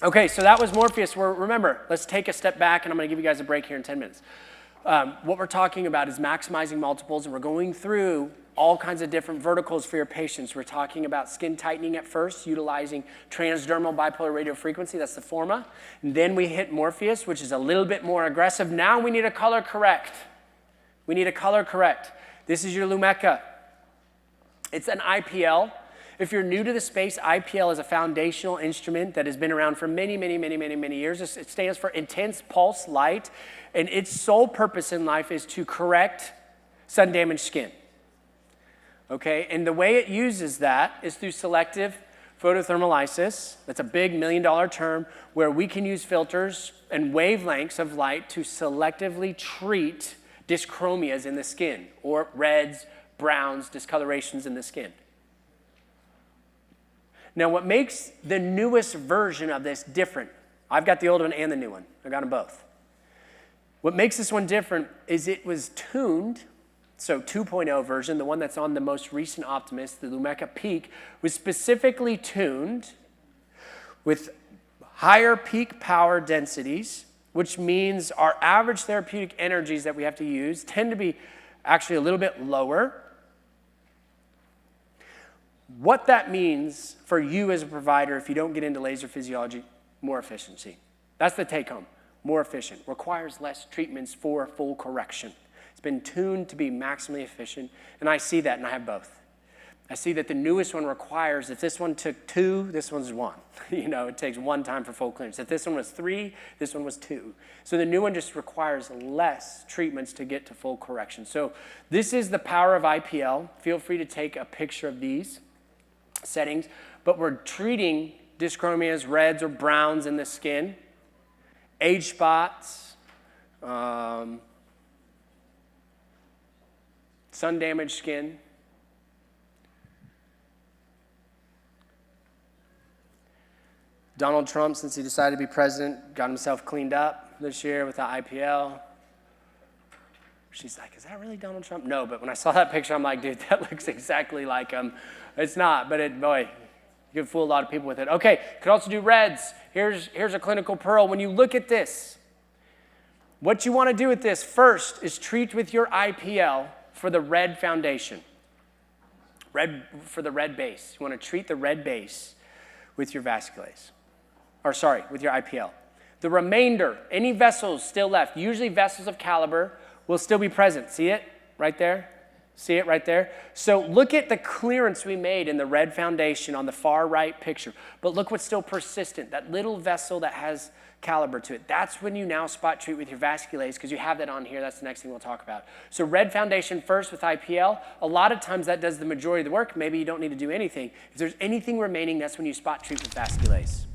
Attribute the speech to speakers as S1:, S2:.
S1: Okay, so that was Morpheus. Remember, let's take a step back, and I'm going to give you guys a break here in 10 minutes. What we're talking about is maximizing multiples, and we're going through all kinds of different verticals for your patients. We're talking about skin tightening at first, utilizing transdermal bipolar radiofrequency. That's the Forma. And then we hit Morpheus, which is a little bit more aggressive. Now we need a color correct. We need a color correct. This is your Lumecca. It's an IPL. If you're new to the space, IPL is a foundational instrument that has been around for many, many, many, many, many years. It stands for intense pulse light, and its sole purpose in life is to correct sun-damaged skin. Okay, and the way it uses that is through selective photothermolysis. That's a big $1 million term where we can use filters and wavelengths of light to selectively treat dyschromias in the skin, or reds, browns, discolorations in the skin. Now, what makes the newest version of this different, I've got the old one and the new one. I got them both. What makes this one different is it was tuned, so 2.0 version, the one that's on the most recent Optimus, the Lumecca Peak, was specifically tuned with higher peak power densities, which means our average therapeutic energies that we have to use tend to be actually a little bit lower. What that means for you as a provider, if you don't get into laser physiology, more efficiency. That's the take home. More efficient. Requires less treatments for full correction. It's been tuned to be maximally efficient, and I see that, and I have both. I see that the newest one requires, if this one took 2, this one's 1. It takes 1 time for full clearance. If this one was 3, this one was 2. So the new one just requires less treatments to get to full correction. So this is the power of IPL. Feel free to take a picture of these settings, but we're treating dyschromias, reds or browns in the skin, age spots, sun-damaged skin. Donald Trump, since he decided to be president, got himself cleaned up this year with the IPL. She's like, is that really Donald Trump? No, but when I saw that picture, I'm like, dude, that looks exactly like him. It's not, but boy, you can fool a lot of people with it. Okay, could also do reds. Here's a clinical pearl. When you look at this, what you want to do with this first is treat with your IPL for the red foundation. For the red base. You want to treat the red base with your vasculase. With your IPL. The remainder, any vessels still left, usually vessels of caliber, will still be present. See it right there? See it right there? So look at the clearance we made in the red foundation on the far right picture. But look what's still persistent, that little vessel that has caliber to it. That's when you now spot treat with your vasculase, because you have that on here. That's the next thing we'll talk about. So red foundation first with IPL. A lot of times that does the majority of the work. Maybe you don't need to do anything. If there's anything remaining, that's when you spot treat with vasculase.